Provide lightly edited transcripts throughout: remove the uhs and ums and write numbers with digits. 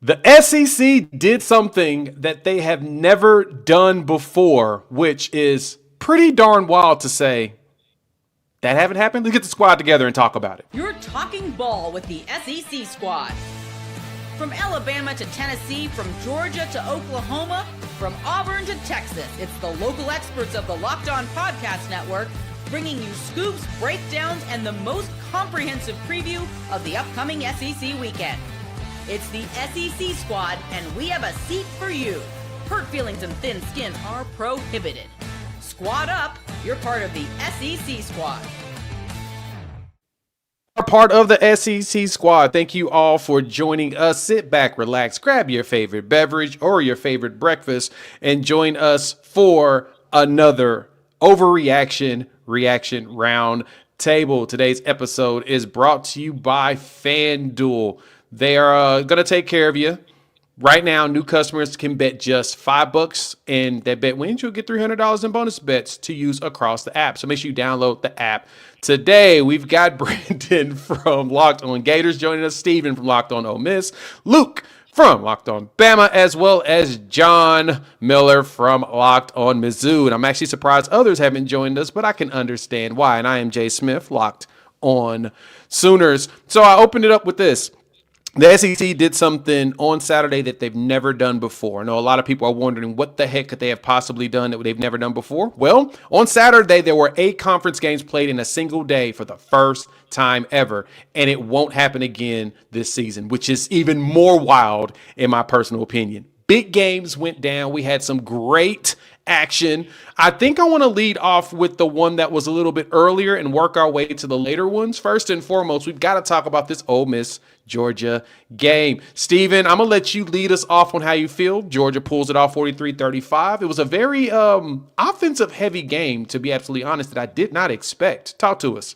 The SEC did something that they have never done before, which is pretty darn wild to say. That haven't happened? Let's get the squad together and talk about it. You're talking ball with the SEC squad. From Alabama to Tennessee, from Georgia to Oklahoma, from Auburn to Texas, it's the local experts of the Locked On Podcast Network bringing you scoops, breakdowns, and the most comprehensive preview of the upcoming SEC weekend. It's the SEC squad, and we have a seat for you. Hurt feelings and thin skin are prohibited. Squad up, you're part of the SEC squad. Are part of the SEC squad. Thank you all for joining us. Sit back, relax, grab your favorite beverage or your favorite breakfast, and join us for another overreaction reaction round table. Today's episode is brought to you by FanDuel. They are going to take care of you. Right now, new customers can bet just $5, and that bet wins. You'll get $300 in bonus bets to use across the app. So make sure you download the app today. We've got Brandon from Locked On Gators joining us, Steven from Locked On Ole Miss, Luke from Locked On Bama, as well as John Miller from Locked On Mizzou. And I'm actually surprised others haven't joined us, but I can understand why. And I am Jay Smith, Locked On Sooners. So I opened it up with this. The SEC did something on Saturday that they've never done before. I know a lot of people are wondering what the heck could they have possibly done that they've never done before. Well, on Saturday, there were 8 conference games played in a single day for the first time ever, and it won't happen again this season, which is even more wild in my personal opinion. Big games went down. We had some great action. I think I want to lead off with the one that was a little bit earlier and work our way to the later ones. First and foremost, we've got to talk about this Ole Miss Georgia game. Steven, I'm going to let you lead us off on how you feel. Georgia pulls it off 43-35. It was a very offensive heavy game, to be absolutely honest, that I did not expect. Talk to us.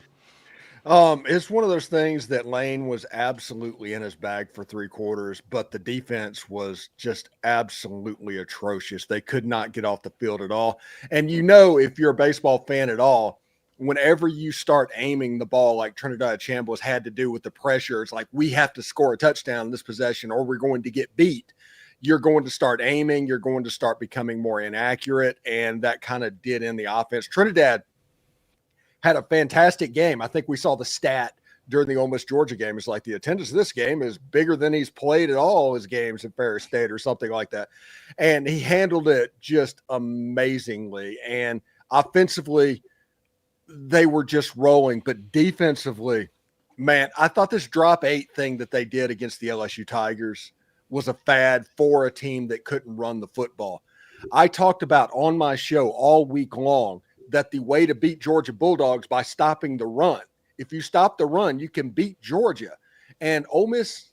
It's one of those things that Lane was absolutely in his bag for 3 quarters, but the defense was just absolutely atrocious. They could not get off the field at all. And if you're a baseball fan at all, whenever you start aiming the ball like Trinidad Chambliss had to do with the pressure, it's like we have to score a touchdown in this possession or we're going to get beat. You're going to start aiming. You're going to start becoming more inaccurate, and that kind of did in the offense. Trinidad had a fantastic game. I think we saw the stat during the Ole Miss Georgia game. It's like the attendance of this game is bigger than he's played at all his games in Ferris State or something like that. And he handled it just amazingly. And offensively, they were just rolling. But defensively, man, I thought this drop 8 thing that they did against the LSU Tigers was a fad for a team that couldn't run the football. I talked about on my show all week long that the way to beat Georgia Bulldogs by stopping the run. If you stop the run, you can beat Georgia. And Ole Miss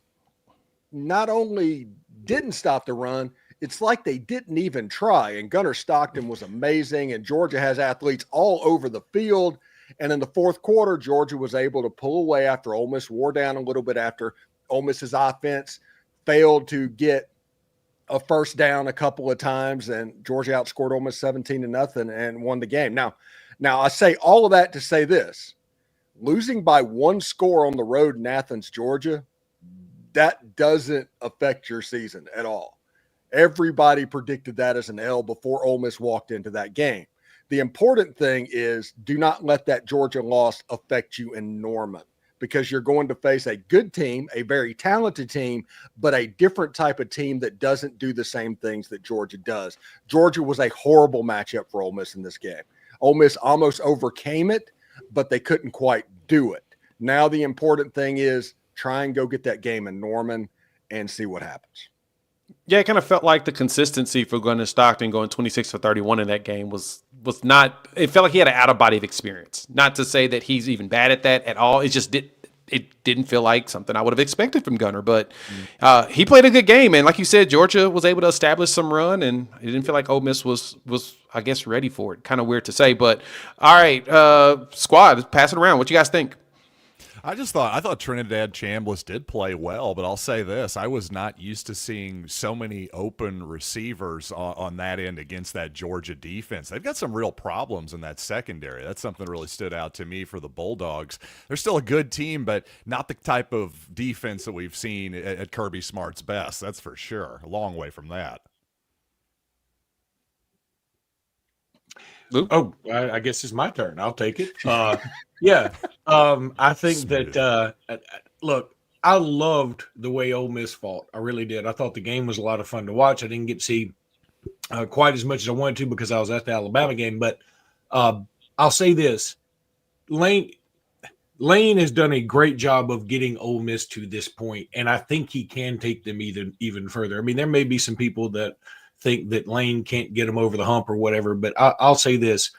not only didn't stop the run, it's like they didn't even try. And Gunnar Stockton was amazing, and Georgia has athletes all over the field. And in the fourth quarter, Georgia was able to pull away after Ole Miss wore down a little bit after Ole Miss's offense failed to get a first down a couple of times, and Georgia outscored Ole Miss 17-0 and won the game. Now I say all of that to say this: losing by 1 score on the road in Athens, Georgia, that doesn't affect your season at all. Everybody predicted that as an L before Ole Miss walked into that game. The important thing is do not let that Georgia loss affect you in Norman, because you're going to face a good team, a very talented team, but a different type of team that doesn't do the same things that Georgia does. Georgia was a horrible matchup for Ole Miss in this game. Ole Miss almost overcame it, but they couldn't quite do it. Now the important thing is try and go get that game in Norman and see what happens. Yeah, it kind of felt like the consistency for Gunnar Stockton going 26 for 31 in that game was not – it felt like he had an out-of-body experience. Not to say that he's even bad at that at all. It just didn't feel like something I would have expected from Gunnar. But he played a good game. And like you said, Georgia was able to establish some run, and it didn't feel like Ole Miss was I guess, ready for it. Kind of weird to say. But, all right, squad, pass it around. What you guys think? I thought Trinidad Chambliss did play well, but I'll say this: I was not used to seeing so many open receivers on that end against that Georgia defense. They've got some real problems in that secondary. That's something that really stood out to me for the Bulldogs. They're still a good team, but not the type of defense that we've seen at Kirby Smart's best. That's for sure. A long way from that. Luke? Oh, I guess it's my turn. I'll take it. Yeah. I think that look, I loved the way Ole Miss fought. I really did. I thought the game was a lot of fun to watch. I didn't get to see quite as much as I wanted to because I was at the Alabama game. But I'll say this: Lane has done a great job of getting Ole Miss to this point, and I think he can take them even further. I mean, there may be some people that think that Lane can't get them over the hump or whatever, but I'll say this.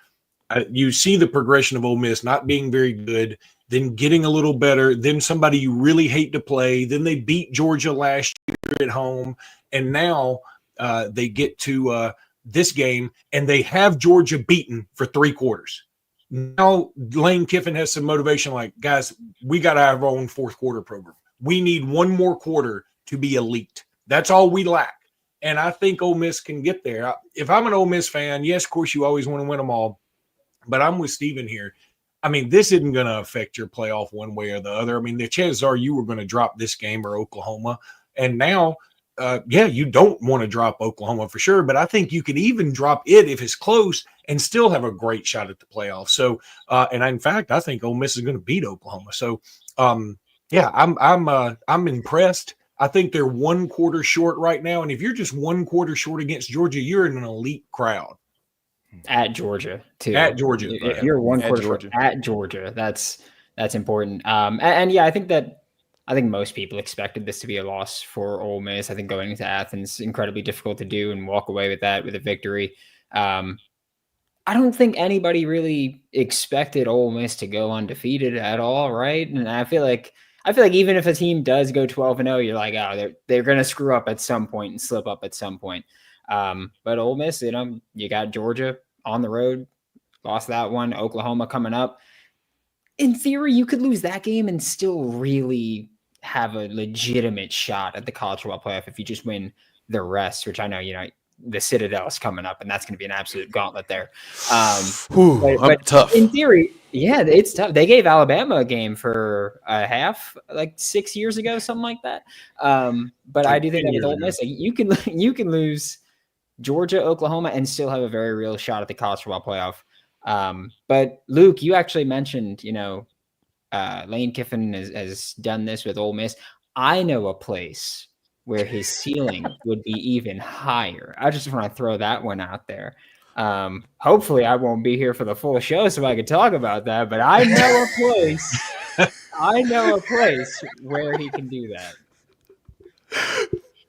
You see the progression of Ole Miss not being very good, then getting a little better, then somebody you really hate to play, then they beat Georgia last year at home, and now they get to this game, and they have Georgia beaten for 3 quarters. Now Lane Kiffin has some motivation like, guys, we got to have our own fourth quarter program. We need one more quarter to be elite. That's all we lack. And I think Ole Miss can get there. If I'm an Ole Miss fan, yes, of course, you always want to win them all. But I'm with Steven here. I mean, this isn't going to affect your playoff one way or the other. I mean, the chances are you were going to drop this game or Oklahoma. And now, you don't want to drop Oklahoma for sure. But I think you could even drop it if it's close and still have a great shot at the playoffs. So, in fact, I think Ole Miss is going to beat Oklahoma. So, I'm impressed. I think they're 1 quarter short right now. And if you're just 1 quarter short against Georgia, you're in an elite crowd. At Georgia, too. At Georgia. If you're 1 quarter short at Georgia, that's important. And yeah, I think most people expected this to be a loss for Ole Miss. I think going into Athens, incredibly difficult to do and walk away with that with a victory. I don't think anybody really expected Ole Miss to go undefeated at all, right? And I feel like even if a team does go 12-0, you're like, oh, they're going to screw up at some point and slip up at some point. But Ole Miss, you got Georgia on the road, lost that one. Oklahoma coming up. In theory, you could lose that game and still really have a legitimate shot at the college football playoff if you just win the rest, which I know, the Citadel is coming up, and that's going to be an absolute gauntlet there. But tough. In theory, yeah, it's tough. They gave Alabama a game for a half, like 6 years ago, something like that. But I do think that with Ole Miss, you can lose Georgia, Oklahoma, and still have a very real shot at the college football playoff. But Luke, you actually mentioned, Lane Kiffin has done this with Ole Miss. I know a place where his ceiling would be even higher. I just want to throw that one out there. Hopefully I won't be here for the full show so I can talk about that, but I know a place where he can do that.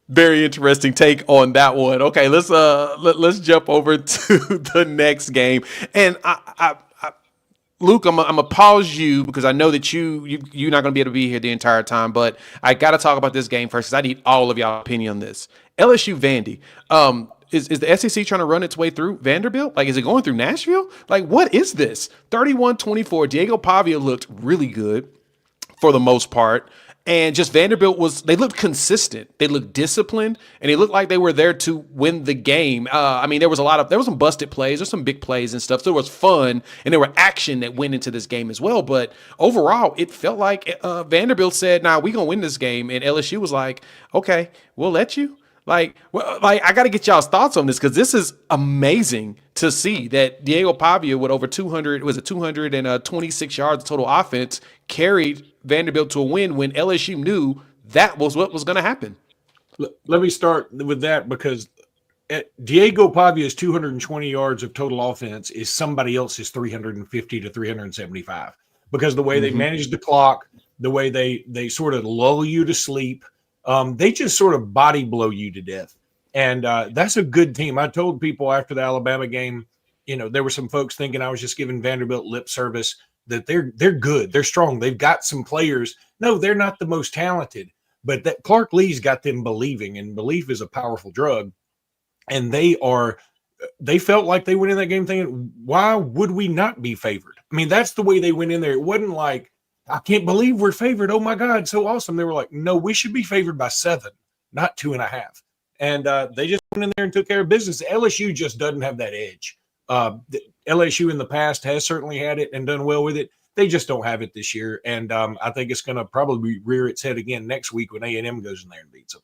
Very interesting take on that one. Okay, let's jump over to the next game. And Luke, I'm gonna pause you because I know that you're not gonna be able to be here the entire time, but I got to talk about this game first because I need all of y'all opinion on this. LSU Vandy. Is the SEC trying to run its way through Vanderbilt? Like, is it going through Nashville? Like, what is this? 31-24. Diego Pavia looked really good for the most part. And just Vanderbilt they looked consistent. They looked disciplined, and they looked like they were there to win the game. There was some busted plays, there's some big plays and stuff. So there was fun, and there were action that went into this game as well. But overall, it felt like Vanderbilt said, "Nah, we gonna win this game," and LSU was like, "Okay, we'll let you." I got to get y'all's thoughts on this because this is amazing to see that Diego Pavia with over 226 yards of total offense carried Vanderbilt to a win when LSU knew that was what was going to happen. Let me start with that because Diego Pavia's 220 yards of total offense is somebody else's 350 to 375 because the way they manage the clock, the way they sort of lull you to sleep, they just sort of body blow you to death. And that's a good team. I told people after the Alabama game, there were some folks thinking I was just giving Vanderbilt lip service, that they're good. They're strong. They've got some players. No, they're not the most talented, but that Clark Lee's got them believing, and belief is a powerful drug. And they felt like they went in that game thinking, why would we not be favored? I mean, that's the way they went in there. It wasn't like, I can't believe we're favored. Oh my God, so awesome. They were like, no, we should be favored by 7, not 2.5. And they just went in there and took care of business. LSU just doesn't have that edge. LSU in the past has certainly had it and done well with it. They just don't have it this year. And I think it's going to probably rear its head again next week when A&M goes in there and beats them.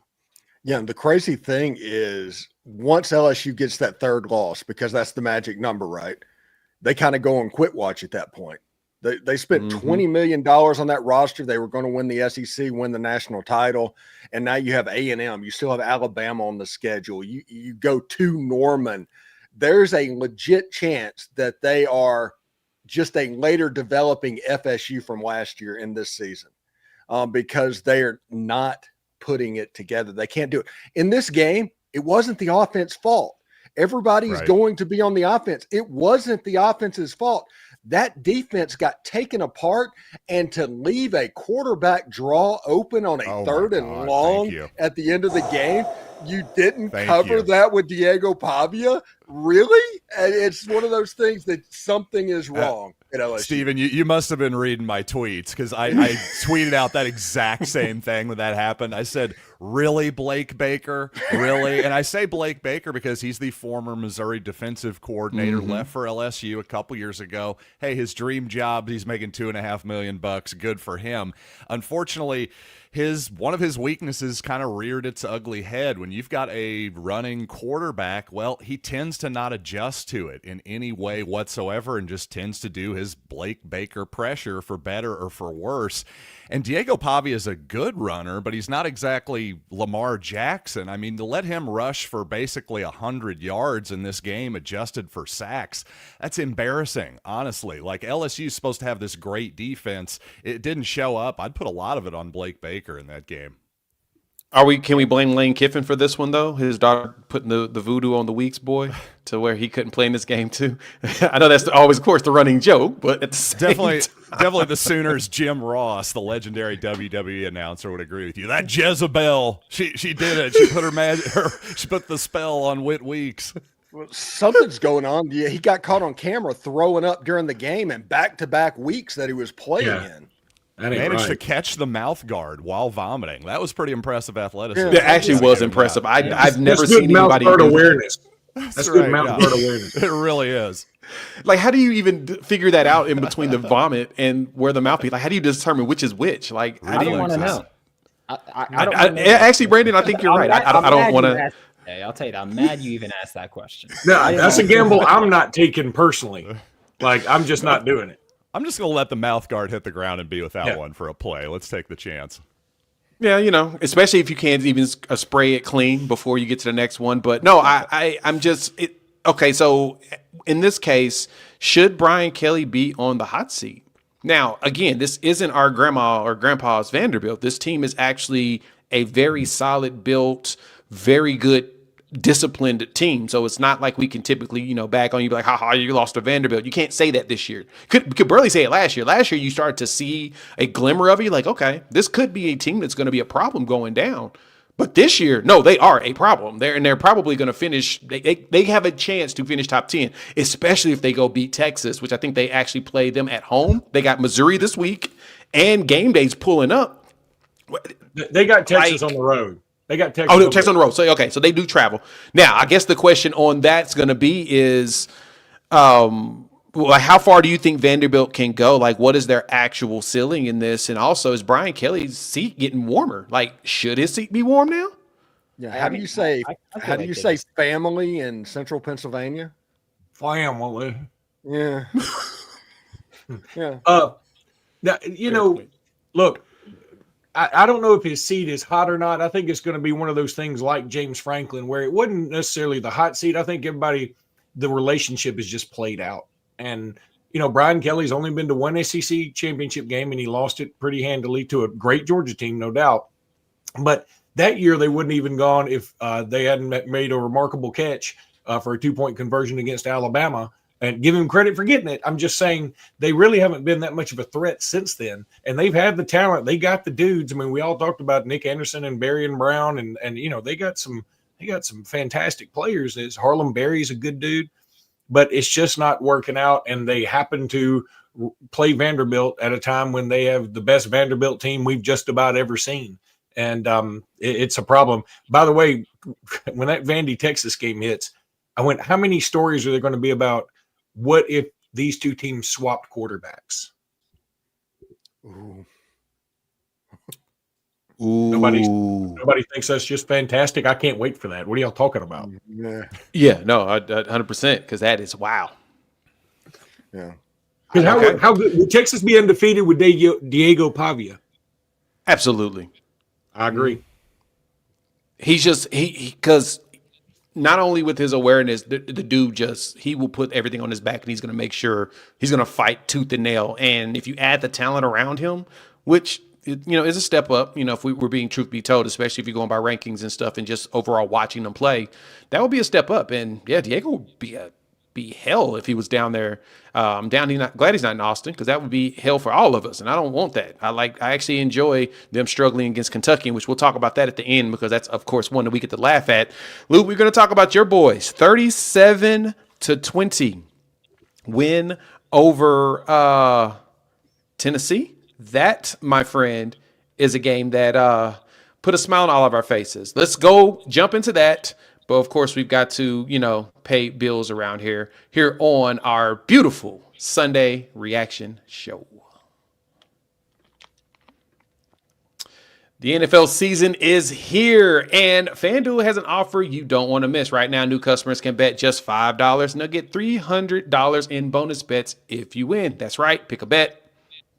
Yeah, and the crazy thing is once LSU gets that third loss, because that's the magic number, right? They kind of go on quit watch at that point. They spent $20 million on that roster. They were going to win the SEC, win the national title, and now you have A&M. You still have Alabama on the schedule. You go to Norman. There's a legit chance that they are just a later developing FSU from last year in this season because they are not putting it together. They can't do it. In this game, it wasn't the offense's fault. Everybody's going to be on the offense. It wasn't the offense's fault. That defense got taken apart, and to leave a quarterback draw open on a third and long at the end of the game, you didn't cover that with Diego Pavia? Really? And it's one of those things that something is wrong at LSU. Steven, you must have been reading my tweets because I tweeted out that exact same thing when that happened. I said, really, Blake Baker? Really? And I say Blake Baker because he's the former Missouri defensive coordinator, left for LSU a couple years ago. Hey, his dream job, he's making $2.5 million. Good for him. Unfortunately, one of his weaknesses kind of reared its ugly head. When you've got a running quarterback, well, he tends to not adjust to it in any way whatsoever and just tends to do his Blake Baker pressure for better or for worse. And Diego Pavia is a good runner, but he's not exactly Lamar Jackson. I mean, to let him rush for basically 100 yards in this game adjusted for sacks, that's embarrassing, honestly. Like, LSU is supposed to have this great defense. It didn't show up. I'd put a lot of it on Blake Baker in that game. Can we blame Lane Kiffin for this one, though? His daughter putting the voodoo on the Weeks boy to where he couldn't play in this game, too. I know that's always, of course, the running joke, but at the same definitely the Sooners' Jim Ross, the legendary WWE announcer, would agree with you. That Jezebel, she did it. She put she put the spell on Whit Weeks. Well, something's going on. Yeah, he got caught on camera throwing up during the game and back-to-back weeks that he was playing in. Managed to catch the mouth guard while vomiting. That was pretty impressive athleticism. It actually was impressive. I've never seen anybody do awareness. That's good mouth guard awareness. It really is. Like, how do you even figure that out in between the vomit and where the mouthpiece? Like, how do you determine which is which? Like, I don't want to know. Actually, Brandon, I think you're right. I don't want to. Hey, I'll tell you that. I'm mad you even asked that question. No, that's a gamble I'm not taking personally. Like, I'm just not doing it. I'm just going to let the mouth guard hit the ground and be without one for a play. Let's take the chance. Yeah, especially if you can't even spray it clean before you get to the next one. But no, I'm just okay. So in this case, should Brian Kelly be on the hot seat? Now, again, this isn't our grandma or grandpa's Vanderbilt. This team is actually a very solid built, very good, disciplined team. So it's not like we can typically, bag on you, be like, haha, you lost to Vanderbilt. You can't say that this year. Could barely say it last year. Last year, you started to see a glimmer of it. You're like, okay, this could be a team that's going to be a problem going down. But this year, no, they are a problem. They're probably going to finish. They have a chance to finish top 10, especially if they go beat Texas, which I think they actually play them at home. They got Missouri this week, and game day's pulling up. They got Texas on the road. They got Texas. Oh, Texas on the road. So okay, so they do travel. Now, I guess the question on that's going to be is, how far do you think Vanderbilt can go? Like, what is their actual ceiling in this? And also, is Brian Kelly's seat getting warmer? Like, should his seat be warm now? Yeah. How do you say? How do you say family in Central Pennsylvania? Family. Yeah. Yeah. Now, look. I don't know if his seat is hot or not. I think it's going to be one of those things like James Franklin, where it wasn't necessarily the hot seat. I think the relationship is just played out. And, Brian Kelly's only been to one SEC championship game, and he lost it pretty handily to a great Georgia team, no doubt. But that year they wouldn't even gone if they hadn't made a remarkable catch for a 2-point conversion against Alabama. And give him credit for getting it. I'm just saying they really haven't been that much of a threat since then. And they've had the talent. They got the dudes. I mean, we all talked about Nick Anderson and Barry and Brown, and they got some fantastic players. Harlem Berry's a good dude, but it's just not working out. And they happen to play Vanderbilt at a time when they have the best Vanderbilt team we've just about ever seen. And it's a problem. By the way, when that Vandy Texas game hits, I went, how many stories are there going to be about what if these two teams swapped quarterbacks? Ooh. Nobody thinks that's just fantastic. I can't wait for that. What are y'all talking about? Yeah, no, 100%, because that is wow. Yeah. Because how good would Texas be undefeated with Diego Pavia? Absolutely. I agree. He's just because not only with his awareness, the dude he will put everything on his back, and he's going to make sure he's going to fight tooth and nail. And if you add the talent around him, which is a step up, if we were being truth be told, especially if you're going by rankings and stuff and just overall watching them play, that would be a step up. And yeah, Diego would be hell if he was down there. Glad he's not in Austin, because that would be hell for all of us, and I don't want that. I actually enjoy them struggling against Kentucky, which we'll talk about that at the end, because that's of course one that we get to laugh at. Luke, we're going to talk about your boys. 37-20 win over Tennessee. That, my friend, is a game that put a smile on all of our faces. Let's go jump into that. But of course, we've got to, pay bills around here on our beautiful Sunday reaction show. The NFL season is here, and FanDuel has an offer you don't want to miss. Right now, new customers can bet just $5, and they'll get $300 in bonus bets if you win. That's right. Pick a bet.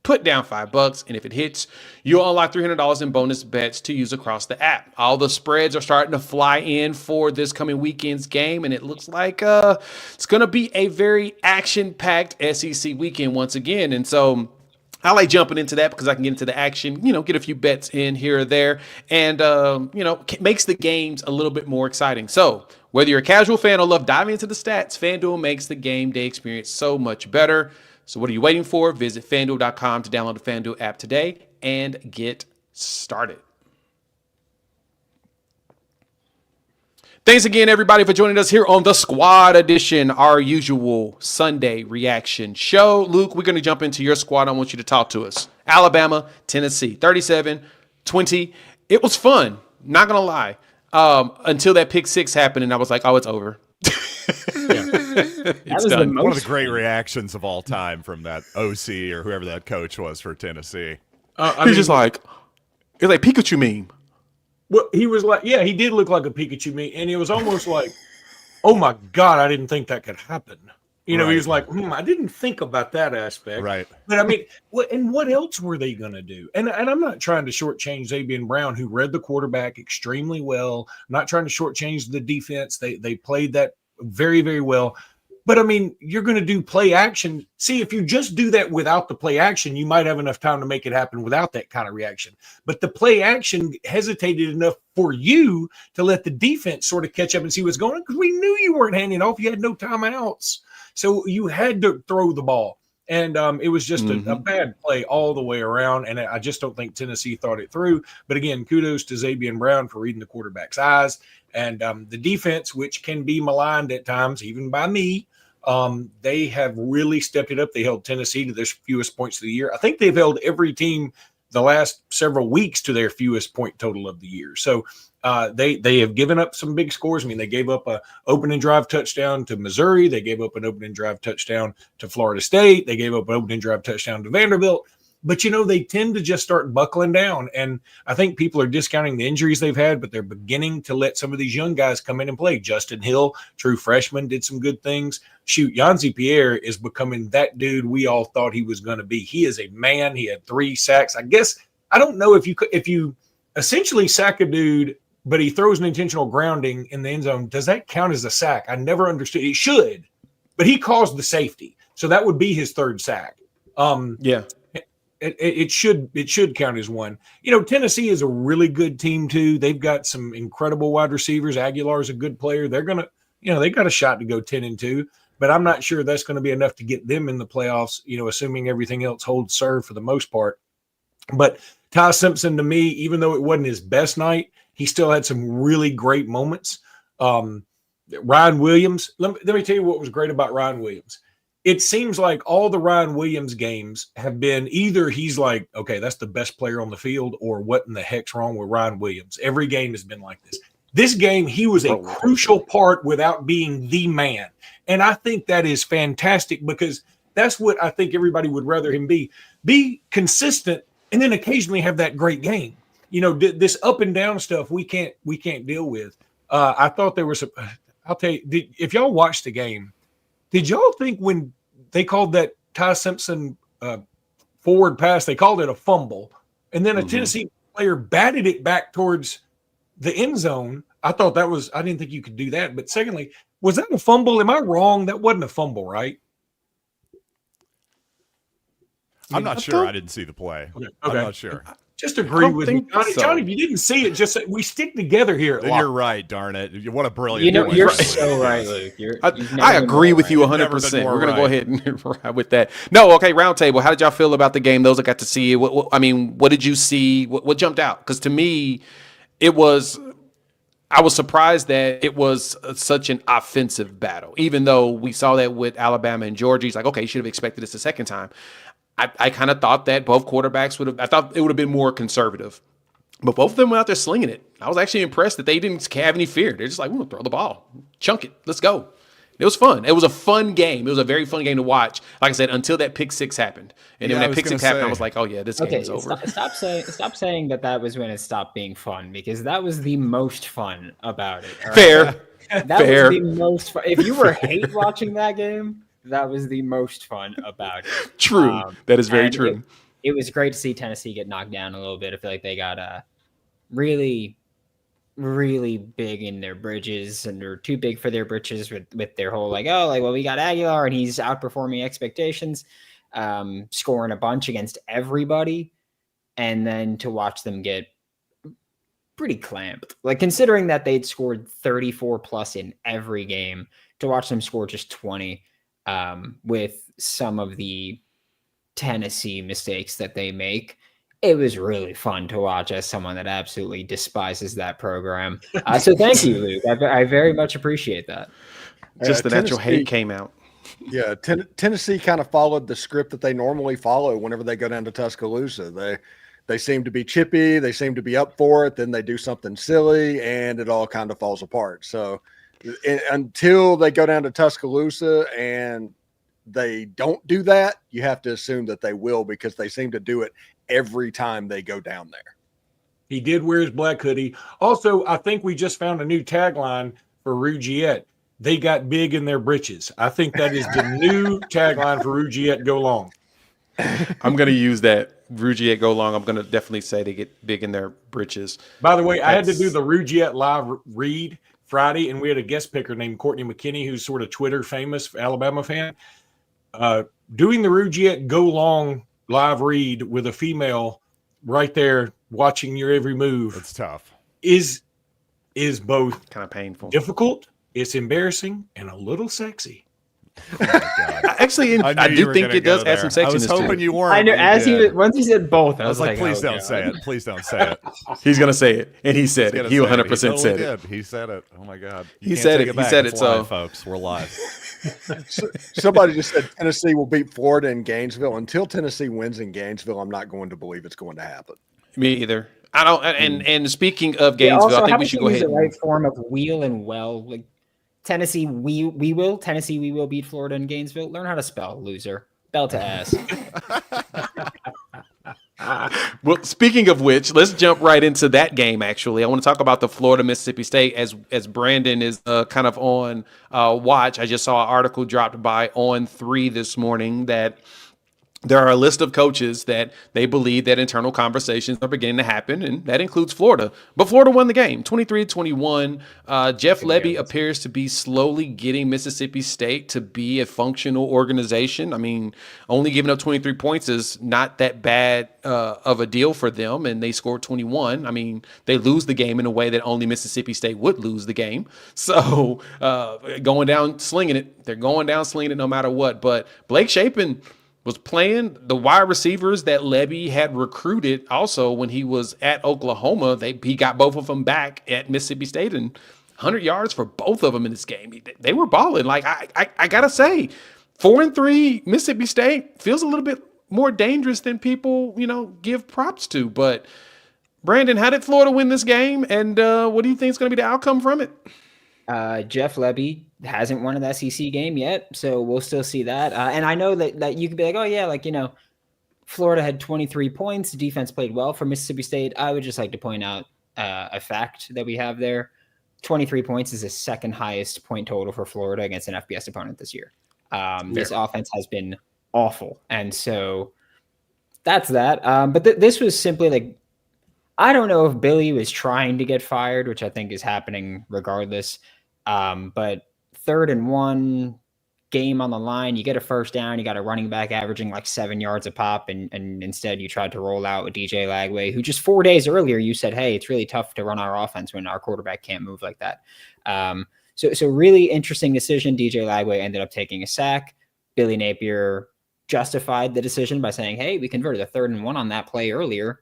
Put down $5, and if it hits, you'll unlock $300 in bonus bets to use across the app. All the spreads are starting to fly in for this coming weekend's game, and it looks like it's going to be a very action-packed SEC weekend once again. And so I like jumping into that because I can get into the action, get a few bets in here or there, and, makes the games a little bit more exciting. So whether you're a casual fan or love diving into the stats, FanDuel makes the game day experience so much better. So what are you waiting for? Visit FanDuel.com to download the FanDuel app today and get started. Thanks again, everybody, for joining us here on the Squad Edition, our usual Sunday reaction show. Luke, we're going to jump into your squad. I want you to talk to us. Alabama, Tennessee, 37-20. It was fun, not going to lie, until that pick six happened, and I was like, oh, it's over. It's done. One of the great reactions of all time from that OC or whoever that coach was for Tennessee. He's just like, it's like Pikachu meme. Well, he was like, yeah, he did look like a Pikachu meme, and it was almost like, oh my God, I didn't think that could happen. He was like, I didn't think about that aspect. Right. But I mean, what else were they going to do? And I'm not trying to shortchange Xavier Brown, who read the quarterback extremely well. I'm not trying to shortchange the defense. They played that very, very well. But I mean, you're going to do play action. See, if you just do that without the play action, you might have enough time to make it happen without that kind of reaction. But the play action hesitated enough for you to let the defense sort of catch up and see what's going on, because we knew you weren't handing off. You had no timeouts. So you had to throw the ball. And it was just a bad play all the way around. And I just don't think Tennessee thought it through. But again, kudos to Xavier Brown for reading the quarterback's eyes. And the defense, which can be maligned at times, even by me, they have really stepped it up. They held Tennessee to their fewest points of the year. I think they've held every team the last several weeks to their fewest point total of the year. So they have given up some big scores. I mean, they gave up an opening drive touchdown to Missouri. They gave up an opening drive touchdown to Florida State. They gave up an opening drive touchdown to Vanderbilt. But, they tend to just start buckling down. And I think people are discounting the injuries they've had, but they're beginning to let some of these young guys come in and play. Justin Hill, true freshman, did some good things. Shoot, Yanzi Pierre is becoming that dude we all thought he was going to be. He is a man. He had 3 sacks. I guess, I don't know if you essentially sack a dude, but he throws an intentional grounding in the end zone. Does that count as a sack? I never understood. It should, but he caused the safety. So that would be his 3rd sack. Yeah. It should count as one. Tennessee is a really good team too. They've got some incredible wide receivers. Aguilar's a good player. They're gonna, they got a shot to go 10-2, but I'm not sure that's going to be enough to get them in the playoffs. Assuming everything else holds serve for the most part. But Ty Simpson, to me, even though it wasn't his best night, he still had some really great moments. Ryan Williams. Let me tell you what was great about Ryan Williams. it seems like all the Ryan Williams games have been either he's like, okay, that's the best player on the field, or what in the heck's wrong with Ryan Williams? Every game has been like this. This game, he was a crucial part without being the man. And I think that is fantastic because that's what I think everybody would rather him be. Be consistent and then occasionally have that great game. You know, this up and down stuff we can't deal with. I thought there was I'll tell you, if y'all watched the game, did y'all think when they called that Ty Simpson forward pass, they called it a fumble, and then a Tennessee player batted it back towards the end zone? I thought that was, I didn't think you could do that. But secondly, was that a fumble? Am I wrong? That wasn't a fumble, right? I'm not sure. I didn't see the play. Okay. I'm not sure. Just agree with me. Johnny, if you didn't see it, just we stick together here. Then you're right, darn it. What a brilliant You know, you're so right, Luke. I agree with you 100%. We're going to go ahead and ride with that. No, okay, Roundtable, how did y'all feel about the game? Those that got to see it, what did you see? What jumped out? Because to me, I was surprised that it was such an offensive battle, even though we saw that with Alabama and Georgia. He's like, okay, you should have expected this the second time. I kind of thought that both quarterbacks I thought it would have been more conservative. But both of them went out there slinging it. I was actually impressed that they didn't have any fear. They're just like, we're going to throw the ball. Chunk it. Let's go. It was fun. It was a fun game. It was a very fun game to watch. Like I said, until that pick six happened. And then when that pick six happened, I was like, oh, yeah, this game is over. Stop saying that was when it stopped being fun, because that was the most fun about it. Right? Fair. That was the most fun. If you were hate watching that game, that was the most fun about it. True. That is very true. It was great to see Tennessee get knocked down a little bit. I feel like they got really, really big in their bridges, and they're too big for their britches with their whole we got Aguilar and he's outperforming expectations, scoring a bunch against everybody, and then to watch them get pretty clamped. Like, considering that they'd scored 34 plus in every game, to watch them score just 20 with some of the Tennessee mistakes that they make, it was really fun to watch as someone that absolutely despises that program. So thank you, Luke. I very much appreciate that. Just the natural hate came out. Yeah, Tennessee kind of followed the script that they normally follow whenever they go down to Tuscaloosa. They seem to be chippy. They seem to be up for it. Then they do something silly, and it all kind of falls apart. So until they go down to Tuscaloosa and they don't do that, you have to assume that they will, because they seem to do it every time they go down there. He did wear his black hoodie. Also, I think we just found a new tagline for Rougiette. They got big in their britches. I think that is the new tagline for Rougiette Go Long. I'm going to use that. Rougiette Go Long. I'm going to definitely say they get big in their britches. By the way, I had to do the Rougiette live read Friday, and we had a guest picker named Courtney McKinney, who's sort of Twitter famous Alabama fan. Doing the Rougiette Go Long live read with a female right there watching your every move. It's tough. Is both kind of painful, difficult, it's embarrassing, and a little sexy. Oh my God. Actually, I do think it does add some sexiness. I was hoping you weren't. I know. Once he said both, I was like, please don't say it. Please don't say it. He's gonna say it, and he said it. He 100% said it. He said it. Oh my God. He said it. He said it. So, folks, we're live. Somebody just said Tennessee will beat Florida in Gainesville. Until Tennessee wins in Gainesville, I'm not going to believe it's going to happen. Me either. I don't. And speaking of Gainesville, I think we should go ahead. The right form of wheel and well, like Tennessee, we will beat Florida in Gainesville. Learn how to spell, loser. Bell to ass. Well, speaking of which, let's jump right into that game. Actually, I want to talk about the Florida Mississippi State as Brandon is kind of on watch. I just saw an article dropped by On3 this morning that there are a list of coaches that they believe that internal conversations are beginning to happen, and that includes Florida. But Florida won the game, 23-21. Jeff Lebby appears to be slowly getting Mississippi State to be a functional organization. I mean, only giving up 23 points is not that bad of a deal for them, and they scored 21. I mean, they lose the game in a way that only Mississippi State would lose the game. So going down slinging it, they're going down slinging it no matter what. But Blake Shapen was playing the wide receivers that Lebby had recruited also when he was at Oklahoma. He got both of them back at Mississippi State, and 100 yards for both of them in this game. They were balling. Like, I got to say, 4-3 Mississippi State feels a little bit more dangerous than people, give props to. But Brandon, how did Florida win this game? And what do you think is going to be the outcome from it? Jeff Lebby hasn't won an SEC game yet, so we'll still see that. And I know that you could be like, oh yeah, Florida had 23 points. The defense played well for Mississippi State. I would just like to point out a fact that we have there. 23 points is the second highest point total for Florida against an FBS opponent this year. This offense has been awful. And so that's that. But this was simply I don't know if Billy was trying to get fired, which I think is happening regardless. But 3rd and 1, game on the line, you get a first down, you got a running back averaging 7 yards a pop, and instead you tried to roll out with DJ Lagway, who just 4 days earlier you said, hey, it's really tough to run our offense when our quarterback can't move like that. So really interesting decision. DJ Lagway ended up taking a sack. Billy Napier justified the decision by saying, hey, we converted a 3rd and 1 on that play earlier.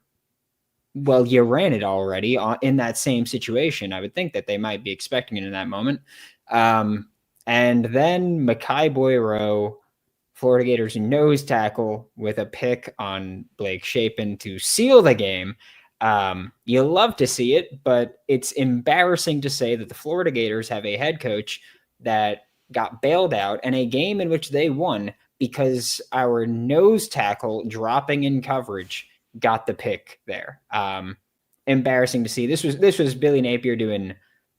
Well, you ran it already in that same situation. I would think that they might be expecting it in that moment. And then Mekhi Boyero, Florida Gators nose tackle with a pick on Blake Shapen to seal the game. You love to see it, but it's embarrassing to say that the Florida Gators have a head coach that got bailed out in a game in which they won because our nose tackle dropping in coverage got the pick there. Embarrassing to see. This was Billy Napier doing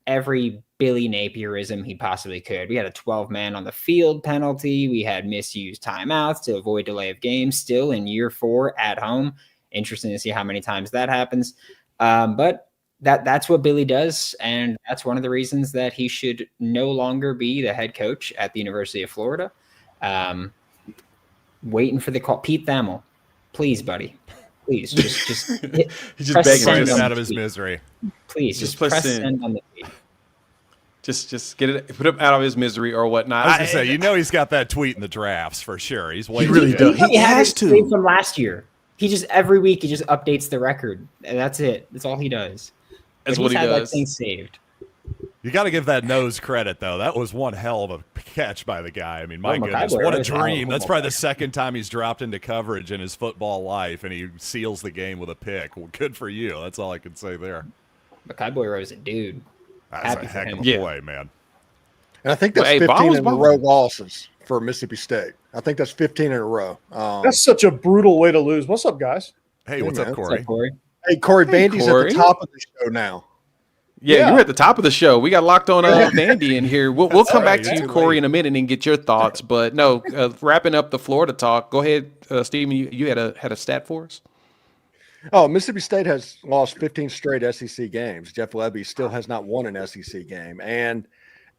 every Billy Napierism he possibly could. We had a 12-man on the field penalty. We had misused timeouts to avoid delay of games still in year 4 at home. Interesting to see how many times that happens. But that's what Billy does, and that's one of the reasons that he should no longer be the head coach at the University of Florida. Waiting for the call. Pete Thamel, please, buddy. Please, just he's just begging him out of his misery. Please, just press send on the tweet. Just get it, put him out of his misery or whatnot. I was gonna say, he's got that tweet in the drafts for sure. He's waiting. He really does. He has to. From last year, he just every week he just updates the record, and that's it. That's all he does. That's what he does. That thing saved. You got to give that nose credit, though. That was one hell of a catch by the guy. I mean, my goodness, what a dream. That's probably the second time he's dropped into coverage in his football life, and he seals the game with a pick. Well, good for you. That's all I can say there. Mekhi Boyero, a dude. That's a heck of a play, man. And I think that's 15 in a row losses for Mississippi State. I think that's 15 in a row. That's such a brutal way to lose. What's up, guys? Hey, what's up, Corey? Hey, Corey, Vandy's at the top of the show now. Yeah, you're at the top of the show. We got locked on Vandy in here. We'll come back to you, Corey, in a minute and get your thoughts. But no, wrapping up the Florida talk. Go ahead, Steven. You had a stat for us. Oh, Mississippi State has lost 15 straight SEC games. Jeff Lebby still has not won an SEC game, and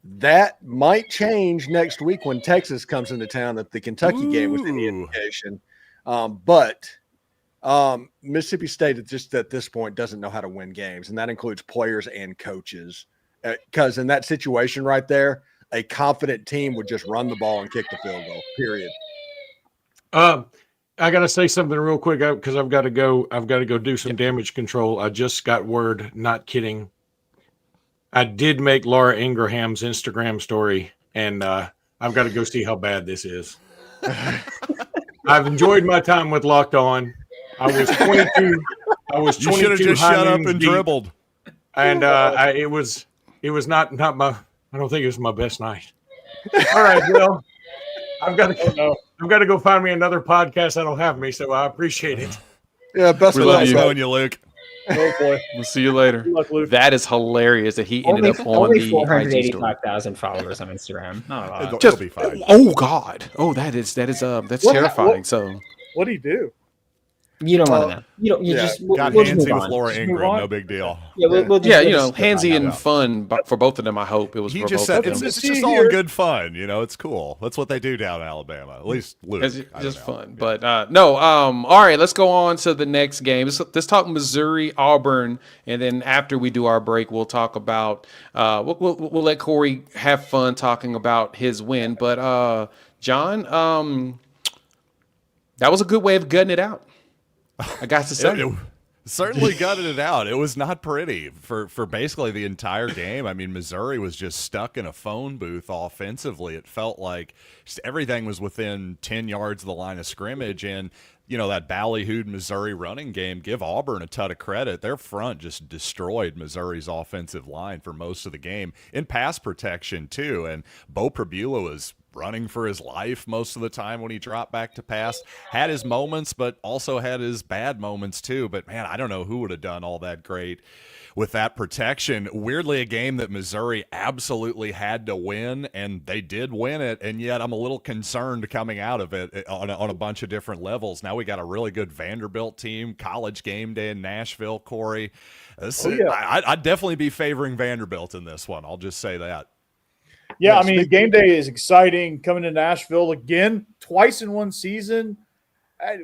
that might change next week when Texas comes into town. If the Kentucky game was any indication, but. Mississippi State just at this point doesn't know how to win games, and that includes players and coaches. Because in that situation right there, a confident team would just run the ball and kick the field goal. Period. I got to say something real quick because I've got to go. I've got to go do some damage control. I just got word. Not kidding. I did make Laura Ingraham's Instagram story, and I've got to go see how bad this is. I've enjoyed my time with Locked On. I was 22. You should have just shut up and dribbled. And it was not my. I don't think it was my best night. All right, well, I've got to go find me another podcast that'll have me. So I appreciate it. Yeah, best of luck. Knowing you, Luke. Oh boy, we'll see you later. Good luck, Luke. That is hilarious that he ended up on only the 485,000 followers on Instagram. Not a lot. It'll be fine. Oh God! Oh, that's terrifying. So what do you do? You don't want to know. You don't. You just got we'll handsy move with Laura Ingram. No big deal. Yeah, we'll just handsy and fun, but for both of them, I hope it was. He for just both said of them. it's just all in good fun. It's cool. That's what they do down in Alabama. At least Luke. It's just fun, but no. All right, let's go on to the next game. Let's talk Missouri Auburn, and then after we do our break, we'll talk about. We'll let Corey have fun talking about his win, but John, that was a good way of gutting it out. I got to say, it Certainly gutted it out. It was not pretty for basically the entire game. I mean, Missouri was just stuck in a phone booth offensively. It felt like just everything was within 10 yards of the line of scrimmage. And, that ballyhooed Missouri running game, give Auburn a ton of credit. Their front just destroyed Missouri's offensive line for most of the game in pass protection, too. And Bo Pribula was running for his life most of the time when he dropped back to pass. Had his moments, but also had his bad moments too. But man, I don't know who would have done all that great with that protection. Weirdly, a game that Missouri absolutely had to win, and they did win it, and yet I'm a little concerned coming out of it on a bunch of different levels. Now we got a really good Vanderbilt team, college game day in Nashville, Corey. I'd definitely be favoring Vanderbilt in this one. I'll just say that. Yeah, I mean, game day is exciting. Coming to Nashville again, twice in one season.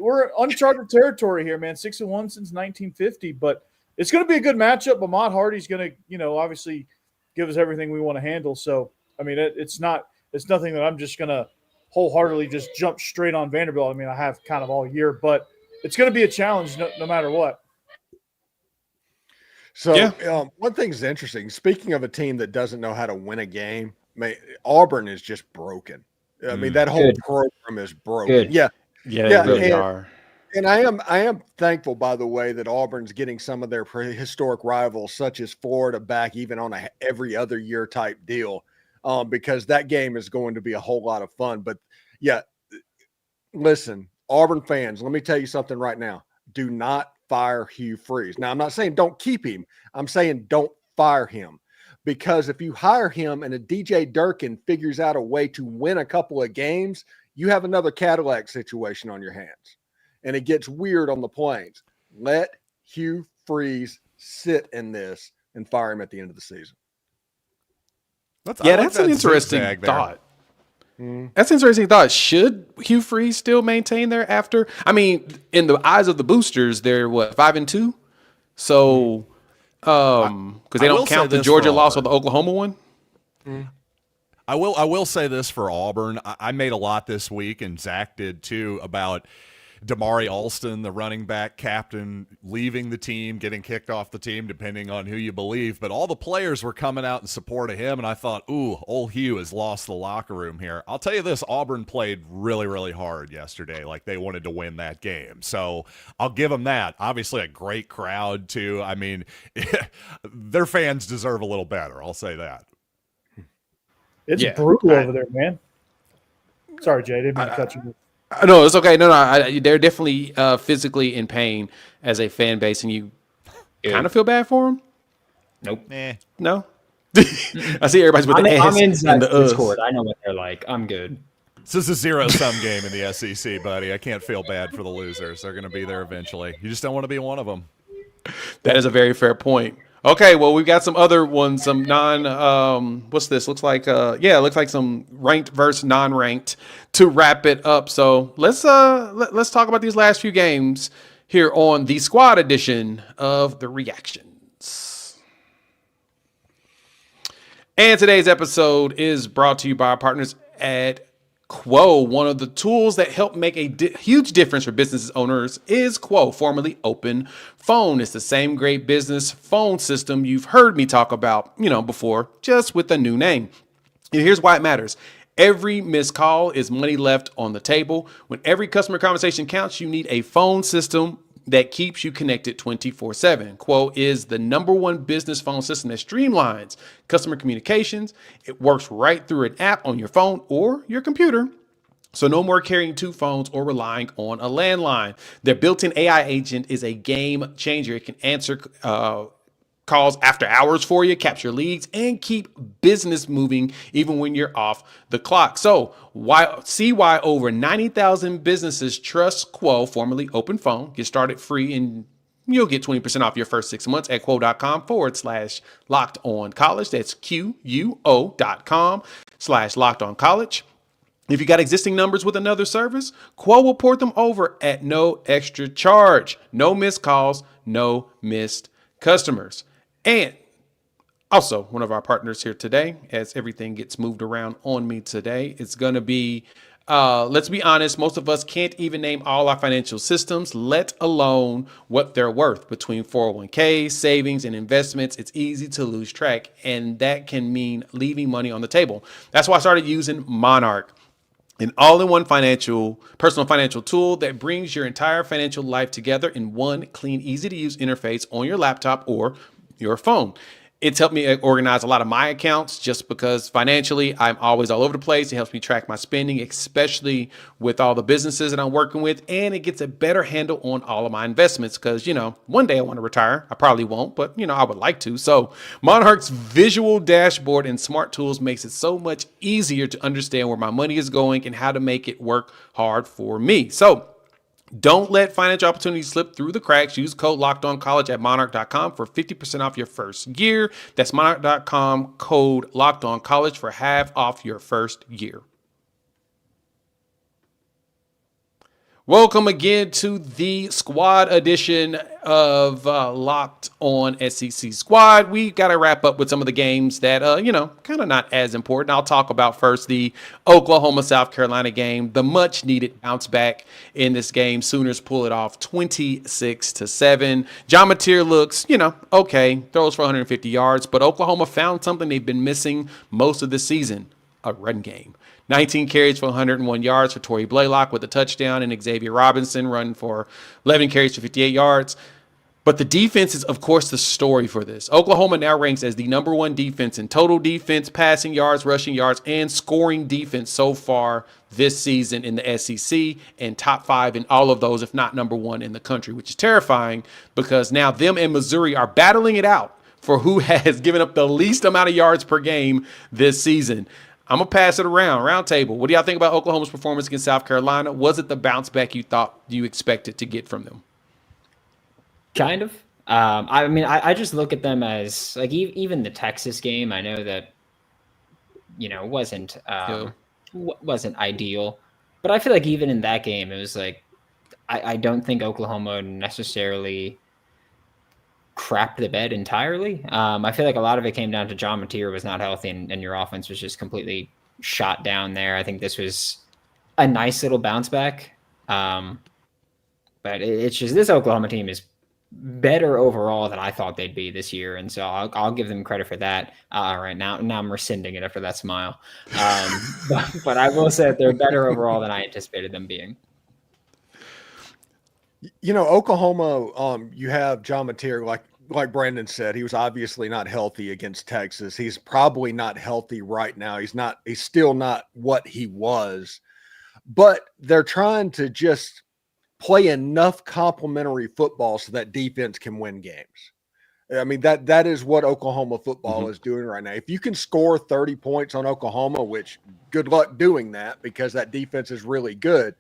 We're uncharted territory here, man. 6-1 since 1950, but it's going to be a good matchup. Ahmad Hardy's going to, obviously give us everything we want to handle. So, I mean, it's nothing that I'm just going to wholeheartedly just jump straight on Vanderbilt. I mean, I have kind of all year, but it's going to be a challenge no matter what. So, one thing's interesting. Speaking of a team that doesn't know how to win a game, Auburn is just broken. I mean, that whole program is broken. Yeah, they really are. And I am thankful, by the way, that Auburn's getting some of their historic rivals, such as Florida, back even on a every other year type deal, because that game is going to be a whole lot of fun. But yeah, listen, Auburn fans, let me tell you something right now. Do not fire Hugh Freeze. Now, I'm not saying don't keep him. I'm saying don't fire him. Because if you hire him and a DJ Durkin figures out a way to win a couple of games, you have another Cadillac situation on your hands. And it gets weird on the plains. Let Hugh Freeze sit in this and fire him at the end of the season. That's an interesting thought. That's an interesting thought. Should Hugh Freeze still maintain there after? I mean, in the eyes of the boosters, they're 5-2? So... because they don't count the Georgia loss or the Oklahoma one. I will say this for Auburn. I made a lot this week, and Zach did too, about Damari Alston, the running back captain, leaving the team, getting kicked off the team, depending on who you believe. But all the players were coming out in support of him, and I thought, ooh, old Hugh has lost the locker room here. I'll tell you this, Auburn played really, really hard yesterday. Like, they wanted to win that game. So I'll give them that. Obviously, a great crowd, too. I mean, their fans deserve a little better. I'll say that. It's brutal over there, man. Sorry, Jay. Didn't mean to cut you. No, it's okay. No, they're definitely physically in pain as a fan base, and you kind of feel bad for them. Nope. No. I see everybody's with the I'm in the Discord. I know what they're like. I'm good. This is a zero-sum game in the SEC, buddy. I can't feel bad for the losers. They're going to be there eventually. You just don't want to be one of them. That is a very fair point. Okay, well, we've got some other ones, some what's this? Looks like some ranked versus non-ranked to wrap it up. So let's talk about these last few games here on the squad edition of the reactions. And today's episode is brought to you by our partners at Quo. One of the tools that help make a huge difference for business owners is Quo, formerly Open Phone. It's the same great business phone system you've heard me talk about, before, just with a new name. And here's why it matters. Every missed call is money left on the table. When every customer conversation counts, you need a phone system that keeps you connected 24/7. Quo is the #1 business phone system that streamlines customer communications. It works right through an app on your phone or your computer. So no more carrying two phones or relying on a landline. Their built-in AI agent is a game changer. It can answer calls after hours for you, capture leads, and keep business moving even when you're off the clock. So why over 90,000 businesses trust Quo, formerly Open Phone. Get started free and you'll get 20% off your first 6 months at quo.com/lockedoncollege. That's QUO.com/lockedoncollege. If you got existing numbers with another service, Quo will port them over at no extra charge. No missed calls, no missed customers. And also, one of our partners here today, as everything gets moved around on me today, it's going to be Let's be honest, most of us can't even name all our financial systems, let alone what they're worth. Between 401ks, savings, and investments, it's easy to lose track, and that can mean leaving money on the table. That's why I started using Monarch, an all-in-one personal financial tool that brings your entire financial life together in one clean, easy-to-use interface on your laptop or your phone. It's helped me organize a lot of my accounts just because financially I'm always all over the place. It helps me track my spending, especially with all the businesses that I'm working with. And it gets a better handle on all of my investments because, one day I want to retire. I probably won't, but, I would like to. So Monarch's visual dashboard and smart tools makes it so much easier to understand where my money is going and how to make it work hard for me. So don't let financial opportunities slip through the cracks. Use code LOCKEDONCollege at monarch.com for 50% off your first year. That's monarch.com, code LOCKEDONCollege for half off your first year. Welcome again to the squad edition of Locked On SEC Squad. We got to wrap up with some of the games that, kind of not as important. I'll talk about first the Oklahoma-South Carolina game, the much-needed bounce back in this game. Sooners pull it off 26-7. John Mateer looks, okay, throws for 150 yards, but Oklahoma found something they've been missing most of the season, a run game. 19 carries for 101 yards for Torrey Blaylock with a touchdown, and Xavier Robinson run for 11 carries for 58 yards. But the defense is, of course, the story for this. Oklahoma now ranks as the number one defense in total defense, passing yards, rushing yards, and scoring defense so far this season in the SEC, and top 5 in all of those, if not number 1 in the country, which is terrifying because now them and Missouri are battling it out for who has given up the least amount of yards per game this season. I'm going to pass it around. Roundtable. What do y'all think about Oklahoma's performance against South Carolina? Was it the bounce back you thought you expected to get from them? Kind of. I just look at them as like even the Texas game. I know that, wasn't ideal, but I feel like even in that game, it was like, I don't think Oklahoma necessarily crap the bed entirely. I feel like a lot of it came down to John Mateer was not healthy and your offense was just completely shot down there. I think this was a nice little bounce back. But it's just this Oklahoma team is better overall than I thought they'd be this year. And so I'll give them credit for that. Right now I'm rescinding it after that smile. But I will say that they're better overall than I anticipated them being. Oklahoma, you have John Mateer, like Brandon said, he was obviously not healthy against Texas. He's probably not healthy right now. He's still not what he was, but they're trying to just play enough complementary football so that defense can win games. I mean, that is what Oklahoma football is doing right now. If you can score 30 points on Oklahoma, which good luck doing that because that defense is really good.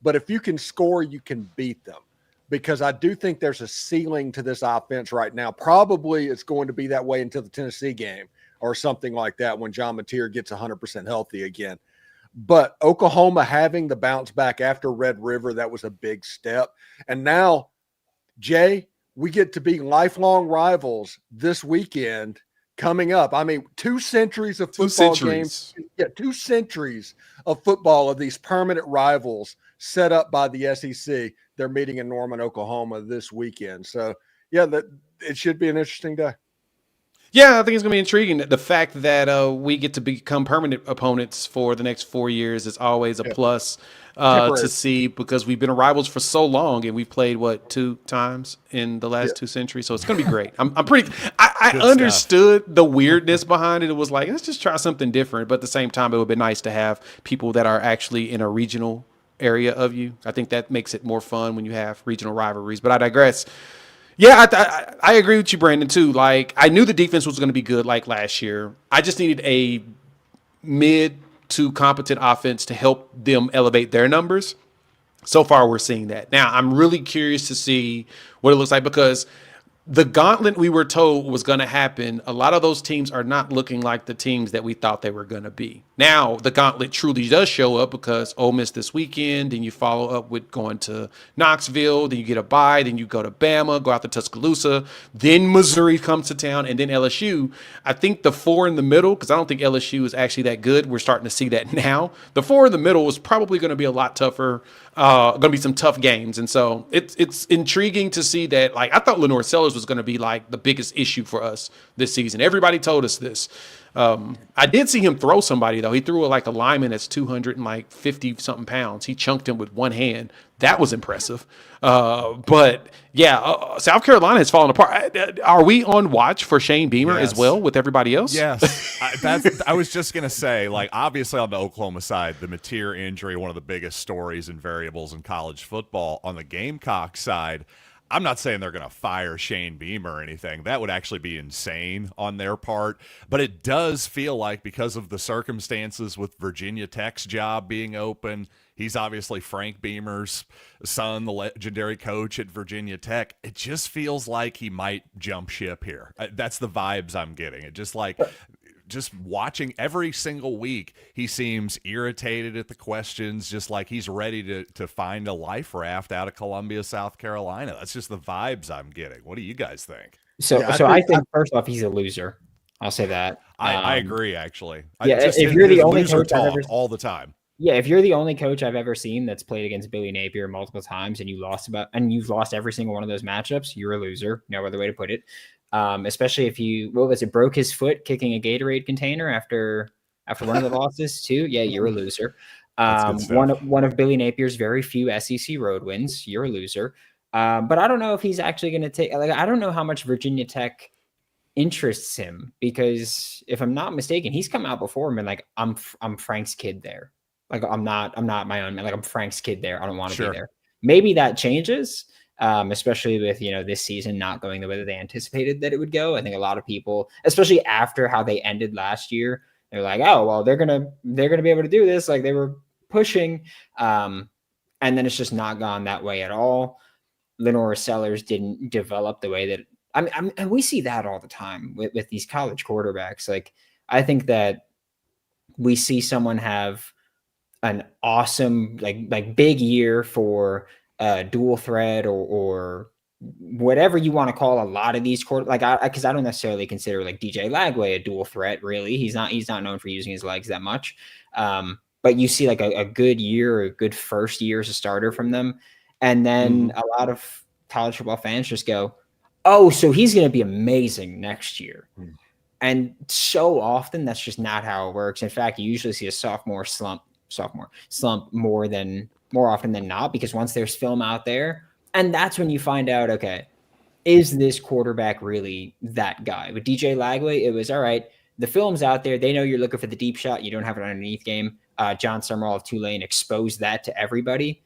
But if you can score, you can beat them. Because I do think there's a ceiling to this offense right now. Probably it's going to be that way until the Tennessee game or something like that when John Mateer gets 100% healthy again. But Oklahoma having the bounce back after Red River, that was a big step. And now, Jay, we get to be lifelong rivals this weekend coming up. I mean, 2 centuries of football games. Yeah, 2 centuries of football of these permanent rivals set up by the SEC. They're meeting in Norman, Oklahoma this weekend. So, yeah, it should be an interesting day. Yeah, I think it's going to be intriguing. The fact that we get to become permanent opponents for the next 4 years is always a plus to see because we've been rivals for so long and we've played, 2 times in the last 2 centuries. So it's going to be great. I understood the weirdness behind it. It was like, let's just try something different. But at the same time, it would be nice to have people that are actually in a regional area of you. I think that makes it more fun when you have regional rivalries. But I digress. Yeah, I agree with you, Brandon, too. Like, I knew the defense was going to be good like last year. I just needed a mid to competent offense to help them elevate their numbers. So far, we're seeing that. Now, I'm really curious to see what it looks like because the gauntlet we were told was going to happen, a lot of those teams are not looking like the teams that we thought they were going to be. Now, the gauntlet truly does show up because Ole Miss this weekend, and you follow up with going to Knoxville, then you get a bye, then you go to Bama, go out to Tuscaloosa, then Missouri comes to town, and then LSU. I think the four in the middle, because I don't think LSU is actually that good. We're starting to see that now. The four in the middle is probably going to be a lot tougher, going to be some tough games. And so it's intriguing to see that. Like, I thought Lenore Sellers was going to be like the biggest issue for us this season. Everybody told us this. I did see him throw somebody though. He threw like a lineman that's 250 something pounds. He chunked him with one hand. That was impressive. But yeah, South Carolina has fallen apart. Are we on watch for Shane Beamer as well with everybody else? Yes. I was just going to say, like, obviously on the Oklahoma side, the Mateer injury, one of the biggest stories and variables in college football. On the Gamecock side, I'm not saying they're going to fire Shane Beamer or anything. That would actually be insane on their part. But it does feel like, because of the circumstances with Virginia Tech's job being open, he's obviously Frank Beamer's son, the legendary coach at Virginia Tech. It just feels like he might jump ship here. That's the vibes I'm getting. It just watching every single week, he seems irritated at the questions, just like he's ready to find a life raft out of Columbia, South Carolina. That's just the vibes I'm getting. What do you guys think? So I think first off, he's a loser. I'll say that. I agree, actually. If you're the only coach I've ever all the time. Yeah, if you're the only coach I've ever seen that's played against Billy Napier multiple times and you've lost every single one of those matchups, you're a loser. No other way to put it. Especially if you, broke his foot kicking a Gatorade container after one of the losses too. Yeah, you're a loser. One of Billy Napier's very few SEC road wins. You're a loser. But I don't know if he's actually going to take. Like, I don't know how much Virginia Tech interests him, because if I'm not mistaken, he's come out before and been like, I'm Frank's kid there. Like, I'm not my own man. Like, I'm Frank's kid there. I don't want to be there. Maybe that changes. Especially with, this season not going the way that they anticipated that it would go. I think a lot of people, especially after how they ended last year, they're like, oh, well, they're gonna be able to do this. Like, they were pushing, and then it's just not gone that way at all. Lenore Sellers didn't develop the way that and we see that all the time with these college quarterbacks. Like, I think that we see someone have an awesome like big year for dual threat or whatever you want to call a lot of these because I don't necessarily consider like DJ Lagway a dual threat. Really, he's not known for using his legs that much. But you see like a good year, a good first year as a starter from them, and then a lot of college football fans just go, "Oh, so he's going to be amazing next year." And so often that's just not how it works. In fact, you usually see a sophomore slump more often than not, because once there's film out there, and that's when you find out, okay, is this quarterback really that guy? With DJ Lagway, it was all right. The film's out there. They know you're looking for the deep shot. You don't have an underneath game. John Summerall of Tulane exposed that to everybody.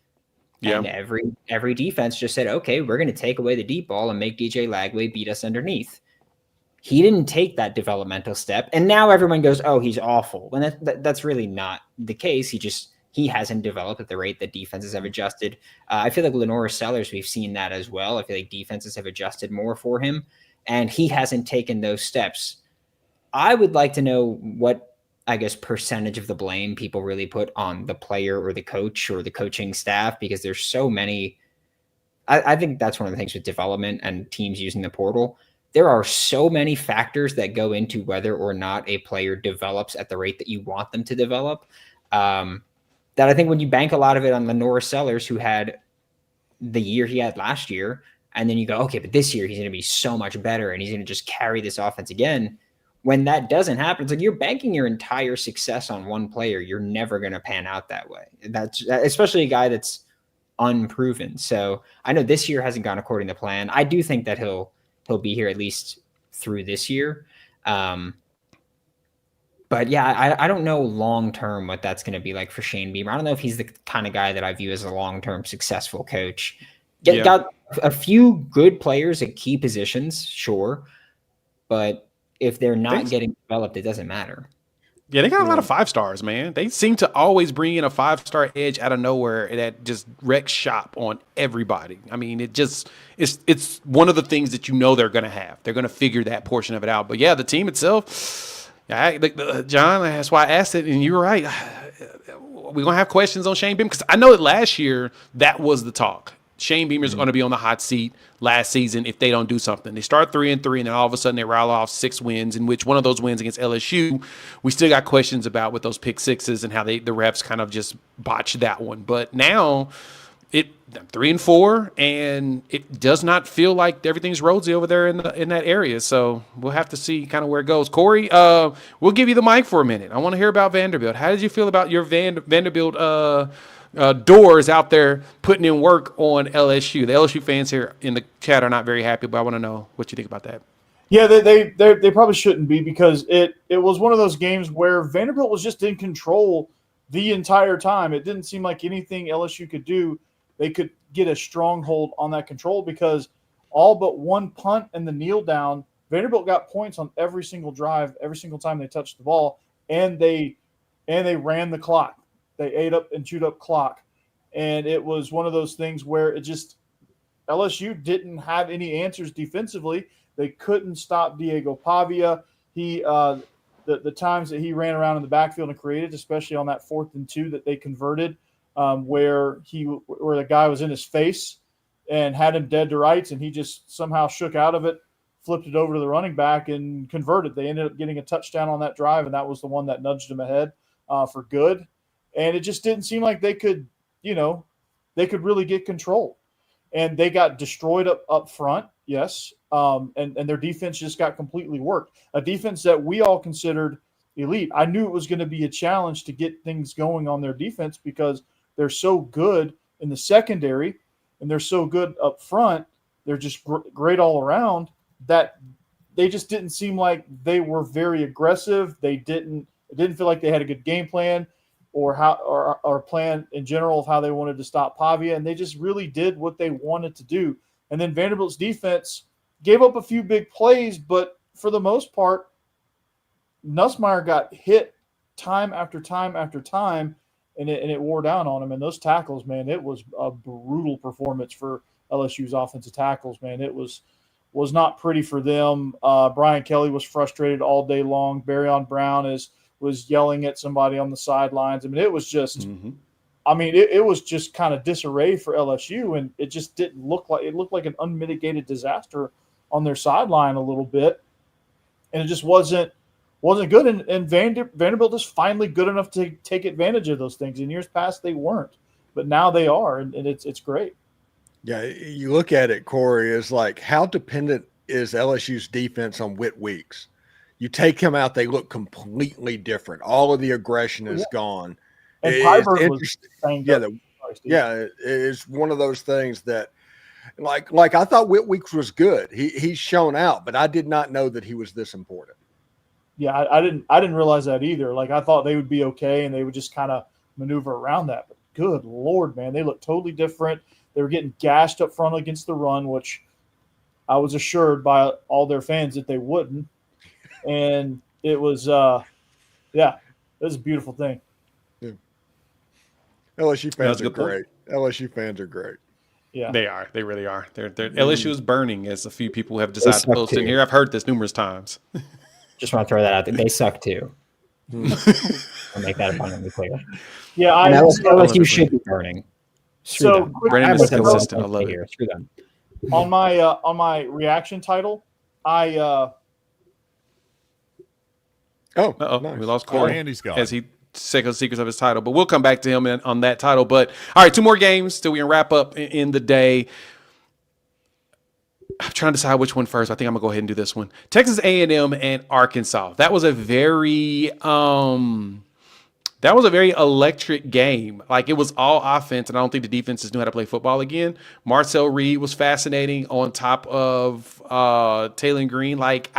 Yeah. And every defense just said, okay, we're going to take away the deep ball and make DJ Lagway beat us underneath. He didn't take that developmental step. And now everyone goes, oh, he's awful. When that's really not the case. He hasn't developed at the rate that defenses have adjusted. I feel like Lenore Sellers, we've seen that as well. I feel like defenses have adjusted more for him, and he hasn't taken those steps. I would like to know what, I guess, percentage of the blame people really put on the player or the coach or the coaching staff, because there's so many. I think that's one of the things with development and teams using the portal. There are so many factors that go into whether or not a player develops at the rate that you want them to develop. That I think when you bank a lot of it on Lenore Sellers, who had the year he had last year, and then you go, okay, but this year he's going to be so much better and he's going to just carry this offense again. When that doesn't happen, it's like you're banking your entire success on one player. You're never going to pan out that way. That's especially a guy that's unproven. So I know this year hasn't gone according to plan. I do think that he'll be here at least through this year. But yeah, I don't know long-term what that's going to be like for Shane Beamer. I don't know if he's the kind of guy that I view as a long-term successful coach. Got a few good players at key positions, sure. But if they're not getting developed, it doesn't matter. Yeah, they got a lot of 5-stars, man. They seem to always bring in a 5-star edge out of nowhere that just wrecks shop on everybody. I mean, it's one of the things that they're going to have. They're going to figure that portion of it out. But yeah, the team itself, John, that's why I asked it, and you were right. We're going to have questions on Shane Beamer because I know that last year that was the talk. Shane Beamer's going to be on the hot seat last season if they don't do something. They start 3-3, and then all of a sudden they rattle off 6 wins, in which one of those wins against LSU, we still got questions about with those pick sixes and how the refs kind of just botched that one. But now 3-4, and it does not feel like everything's rosy over there in that area. So we'll have to see kind of where it goes. Corey, we'll give you the mic for a minute. I want to hear about Vanderbilt. How did you feel about your Vanderbilt doors out there putting in work on LSU? The LSU fans here in the chat are not very happy, but I want to know what you think about that. Yeah, they probably shouldn't be, because it was one of those games where Vanderbilt was just in control the entire time. It didn't seem like anything LSU could do, they could get a stronghold on that control, because all but one punt and the kneel down, Vanderbilt got points on every single drive, every single time they touched the ball, and they ran the clock. They ate up and chewed up clock. And it was one of those things where LSU didn't have any answers defensively. They couldn't stop Diego Pavia. The times that he ran around in the backfield and created, especially on that 4th and 2 that they converted, where the guy was in his face and had him dead to rights, and he just somehow shook out of it, flipped it over to the running back and converted. They ended up getting a touchdown on that drive, and that was the one that nudged them ahead for good. And it just didn't seem like they could really get control. And they got destroyed up front, yes. And their defense just got completely worked. A defense that we all considered elite. I knew it was going to be a challenge to get things going on their defense, because they're so good in the secondary and they're so good up front. They're just great all around, that they just didn't seem like they were very aggressive. It didn't feel like they had a good game plan or plan in general of how they wanted to stop Pavia, and they just really did what they wanted to do. And then Vanderbilt's defense gave up a few big plays, but for the most part, Nussmeier got hit time after time after time, and it wore down on him. And those tackles, man, it was a brutal performance for LSU's offensive tackles, man. It was not pretty for them. Brian Kelly was frustrated all day long. Barryon Brown was yelling at somebody on the sidelines. I mean, it was just it was just kind of disarray for LSU, and it just didn't look like – it looked like an unmitigated disaster on their sideline a little bit, and it just wasn't good. And Vanderbilt is finally good enough to take advantage of those things. In years past, they weren't, but now they are, and it's great. Yeah, you look at it, Corey, is like, how dependent is LSU's defense on Whit Weeks? You take him out, they look completely different. All of the aggression is gone. And Pyburn was saying, it's one of those things that, like I thought Whit Weeks was good. He's shown out, but I did not know that he was this important. Yeah, I didn't realize that either. Like, I thought they would be okay and they would just kind of maneuver around that. But good Lord, man, they look totally different. They were getting gashed up front against the run, which I was assured by all their fans that they wouldn't. And it was, it was a beautiful thing. Yeah. LSU fans are great. LSU fans are great. Yeah, they are. They really are. They're LSU is burning, as a few people have decided to post in here. I've heard this numerous times. Just want to throw that out there. They suck too. I'll make that abundantly clear. Yeah, LSU should be burning. So Brandon is consistent. I love it. Screw them. On my reaction title, nice. We lost Corey. Andy's gone. As he said the secrets of his title, but we'll come back to him on that title. But all right, 2 more games till we can wrap up in the day. I'm trying to decide which one first. I think I'm gonna go ahead and do this one. Texas A&M and Arkansas. That was a very electric game. Like, it was all offense, and I don't think the defenses knew how to play football again. Marcel Reed was fascinating on top of Taylor Green. Like,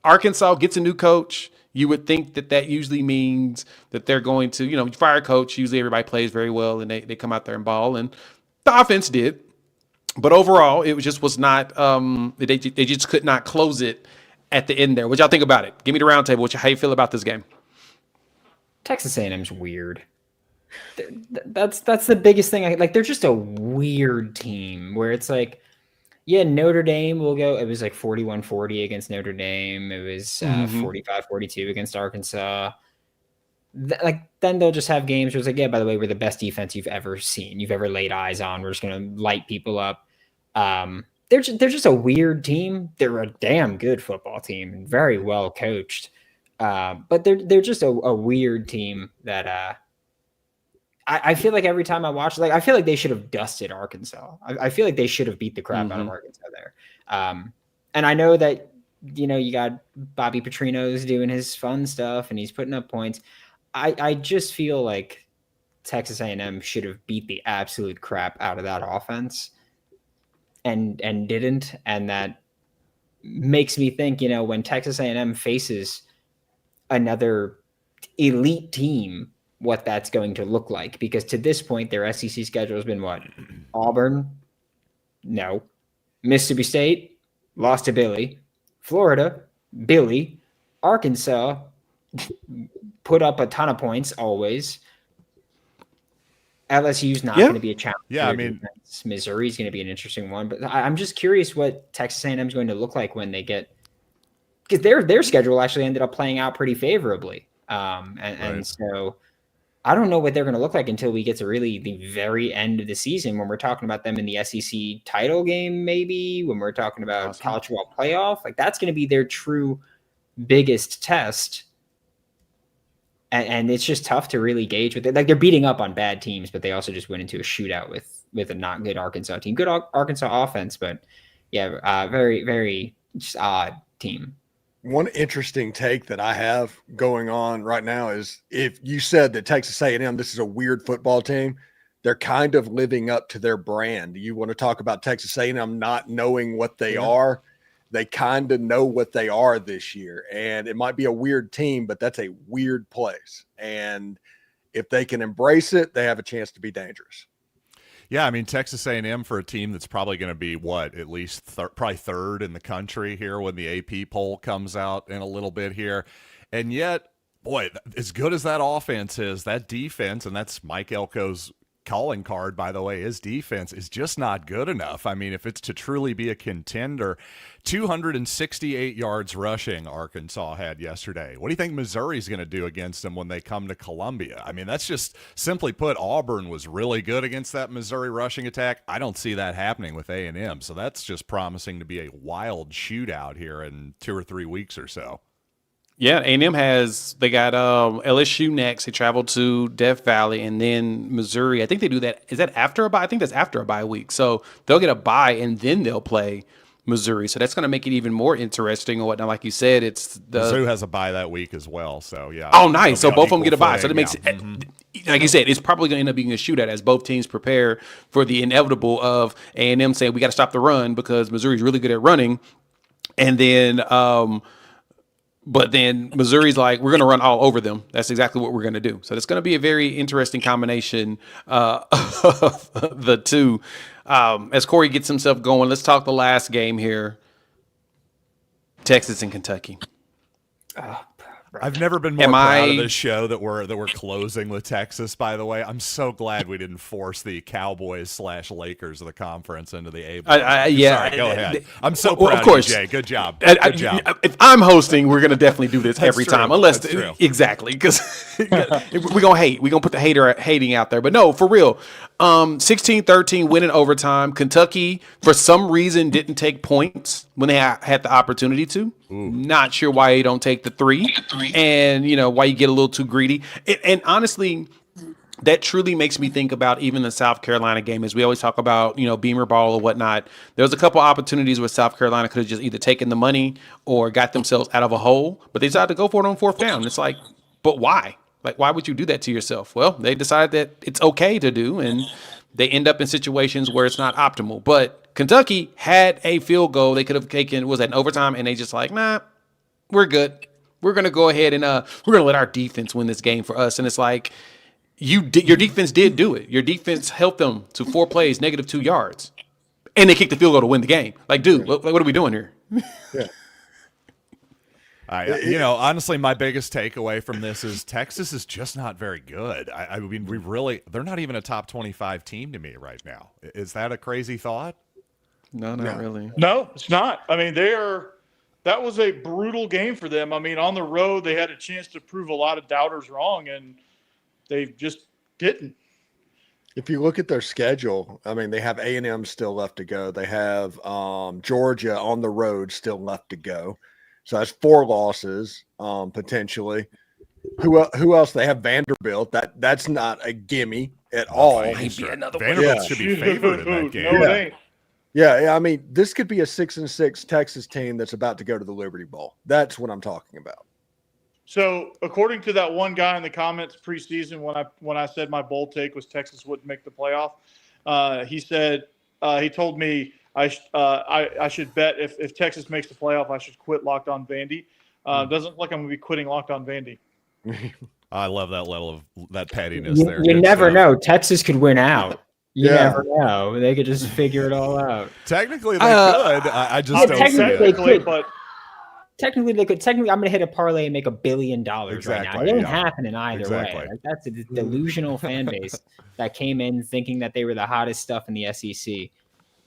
Arkansas gets a new coach. You would think that usually means that they're going to, fire a coach. Usually everybody plays very well, and they come out there and ball, and the offense did. But overall, it was not they just could not close it at the end there. What y'all think about it? Give me the roundtable. How you feel about this game? Texas A&M's weird. That's the biggest thing. They're just a weird team where it's like, yeah, Notre Dame will go. It was like 41-40 against Notre Dame. It was 45-42 against Arkansas. Then they'll just have games where it's like, yeah, by the way, we're the best defense you've ever seen, you've ever laid eyes on. We're just going to light people up. They're just a weird team. They're a damn good football team and very well coached. But they're just a weird team that I feel like every time I watch, I feel like they should have dusted Arkansas. I feel like they should have beat the crap out of Arkansas there. And I know that, you got Bobby Petrino's doing his fun stuff and he's putting up points. I just feel like Texas A&M should have beat the absolute crap out of that offense and didn't. And that makes me think, when Texas A&M faces another elite team, what that's going to look like. Because to this point, their SEC schedule has been what? Auburn? No. Mississippi State? Lost to Billy. Florida? Billy. Arkansas? Put up a ton of points always. LSU's not going to be a challenge. Yeah, Missouri's going to be an interesting one. But I'm just curious what Texas A&M is going to look like when they get, because their schedule actually ended up playing out pretty favorably. And so I don't know what they're going to look like until we get to really the very end of the season, when we're talking about them in the SEC title game, maybe when we're talking about college football playoff. That's going to be their true biggest test. And it's just tough to really gauge with it. They're beating up on bad teams, but they also just went into a shootout with a not good Arkansas team. Good Arkansas offense, but yeah, very, very just odd team. One interesting take that I have going on right now is, if you said that Texas A&M, this is a weird football team, they're kind of living up to their brand. You want to talk about Texas A&M not knowing what they are? They kind of know what they are this year, and it might be a weird team, but that's a weird place. And if they can embrace it, they have a chance to be dangerous. Yeah, Texas A&M, for a team that's probably going to be at least probably third in the country here when the AP poll comes out in a little bit here. And yet, boy, as good as that offense is, that defense, and that's Mike Elko's calling card, by the way, his defense is just not good enough. If it's to truly be a contender, 268 yards rushing Arkansas had yesterday. What do you think Missouri's going to do against them when they come to Columbia? That's just, simply put, Auburn was really good against that Missouri rushing attack. I don't see that happening with A&M, so that's just promising to be a wild shootout here in 2 or 3 weeks or so. Yeah, A&M they got LSU next. They travel to Death Valley, and then Missouri. I think they do that. Is that after a bye? I think that's after a bye week. So they'll get a bye, and then they'll play Missouri. So that's going to make it even more interesting and whatnot. Like you said, Mizzou has a bye that week as well. So yeah. Oh, nice. So both of them get a bye. So that makes it, like you said, it's probably going to end up being a shootout as both teams prepare for the inevitable of A&M saying we got to stop the run because Missouri's really good at running, and then. But then Missouri's like, we're going to run all over them. That's exactly what we're going to do. So it's going to be a very interesting combination of the two. As Corey gets himself going, let's talk the last game here. Texas and Kentucky. I've never been more proud of this show that we're closing with Texas, by the way. I'm so glad we didn't force the Cowboys/Lakers of the conference into the A. Sorry, go ahead. I'm so proud of course. EJ. Good job. Good job. If I'm hosting, we're going to definitely do this every time. Unless exactly, because we're going to hate. We're going to put the hating out there. But no, for real. 16-13 win in overtime. Kentucky, for some reason, didn't take points when they had the opportunity to. Ooh. Not sure why you don't take the three. And, why you get a little too greedy. And honestly, that truly makes me think about even the South Carolina game, as we always talk about, Beamer ball or whatnot. There was a couple opportunities where South Carolina could have just either taken the money or got themselves out of a hole, but they decided to go for it on fourth down. It's like, but why? Why would you do that to yourself? Well, they decided that it's okay to do, and they end up in situations where it's not optimal. But Kentucky had a field goal they could have taken, was that in overtime, and they just like, nah, we're good. We're going to go ahead and we're going to let our defense win this game for us. And it's like, your defense did do it. Your defense helped them to 4 plays, -2 yards. And they kicked the field goal to win the game. Like, dude, what are we doing here? Yeah. Honestly, my biggest takeaway from this is Texas is just not very good. I mean, they're not even a top 25 team to me right now. Is that a crazy thought? No, not really. No, it's not. I mean, that was a brutal game for them. I mean, on the road, they had a chance to prove a lot of doubters wrong, and they just didn't. If you look at their schedule, I mean, they have A&M still left to go. They have Georgia on the road still left to go. So that's 4 losses potentially. Who else? They have Vanderbilt. That's not a gimme at all. Vanderbilt should be favored in that game. No, it ain't. Yeah. I mean, this could be a 6-6 Texas team that's about to go to the Liberty Bowl. That's what I'm talking about. So, according to that one guy in the comments preseason, when I said my bold take was Texas wouldn't make the playoff, he said he told me I should bet if Texas makes the playoff, I should quit Locked On Vandy. Doesn't look like I'm going to be quitting Locked On Vandy. I love that level of that pettiness there. You never know. Texas could win out. You never know. They could just figure it all out. Technically, they could. I just don't see it. But technically, they could. Technically, I'm going to hit a parlay and make $1 billion right now. It ain't happening either way. Like, that's a delusional fan base that came in thinking that they were the hottest stuff in the SEC.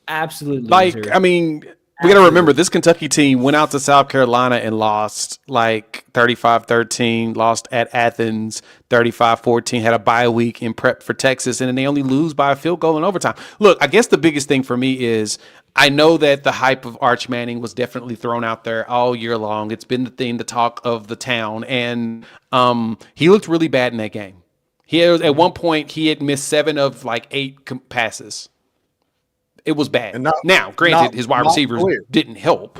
Absolutely. Like, I mean, we got to remember this Kentucky team went out to South Carolina and lost like 35-13, lost at Athens 35-14, had a bye week in prep for Texas, and then they only lose by a field goal in overtime. Look, I guess the biggest thing for me is I know that the hype of Arch Manning was definitely thrown out there all year long. It's been the talk of the town, and he looked really bad in that game. At one point, he had missed 7 of like 8 passes. It was bad. Now, granted, his wide receivers didn't help.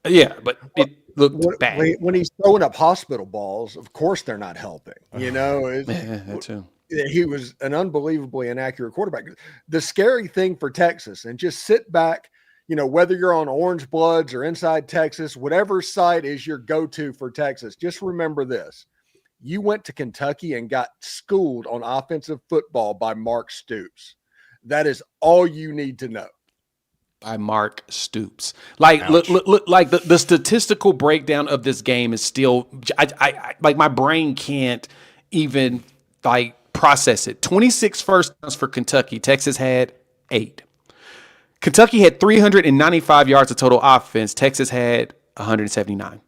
Yeah, but it looked bad. When he's throwing up hospital balls, of course they're not helping. That too. He was an unbelievably inaccurate quarterback. The scary thing for Texas, and just sit back, whether you're on Orange Bloods or Inside Texas, whatever site is your go-to for Texas, just remember this. You went to Kentucky and got schooled on offensive football by Mark Stoops. That is all you need to know. By Mark Stoops. Like, look, like the statistical breakdown of this game is still, I like my brain can't even like process it. 26 first downs for Kentucky. Texas had 8. Kentucky had 395 yards of total offense. Texas had 179.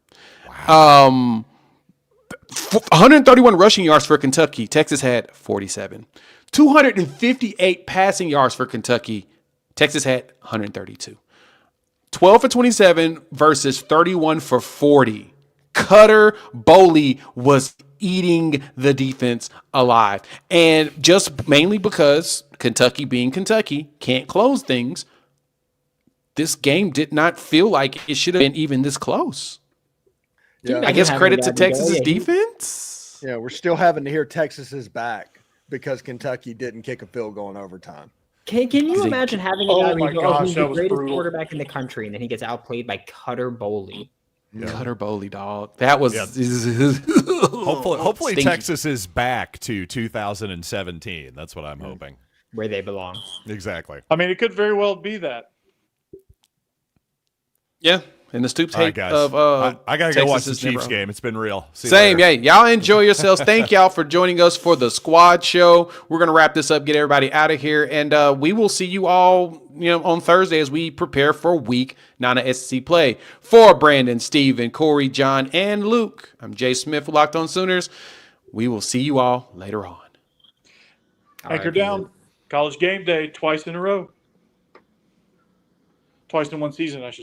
Wow. 131 rushing yards for Kentucky. Texas had 47. 258 passing yards for Kentucky. Texas had 132. 12 for 27 versus 31 for 40. Cutter Boley was eating the defense alive. And just mainly because Kentucky being Kentucky can't close things, this game did not feel like it should have been even this close. Yeah. I guess credit to Texas's defense. Yeah, we're still having to hear Texas is back because Kentucky didn't kick a field goal in overtime. Can you imagine having a guy who's the greatest brutal quarterback in the country, and then he gets outplayed by Cutter Boley? Yeah. Cutter Boley, dog. That was hopefully Texas is back to 2017. That's what I'm hoping. Where they belong. Exactly. I mean, it could very well be that. Yeah. And the Stoops hate of I gotta go watch the Chiefs game. It's been real. Same, yeah. Y'all enjoy yourselves. Thank y'all for joining us for the squad show. We're gonna wrap this up, get everybody out of here, and we will see you all, on Thursday as we prepare for week 9 of SEC play. For Brandon, Steven, Corey, John, and Luke, I'm Jay Smith with Locked On Sooners. We will see you all later on. Anchor down. College game day twice in a row. Twice in one season, I should say.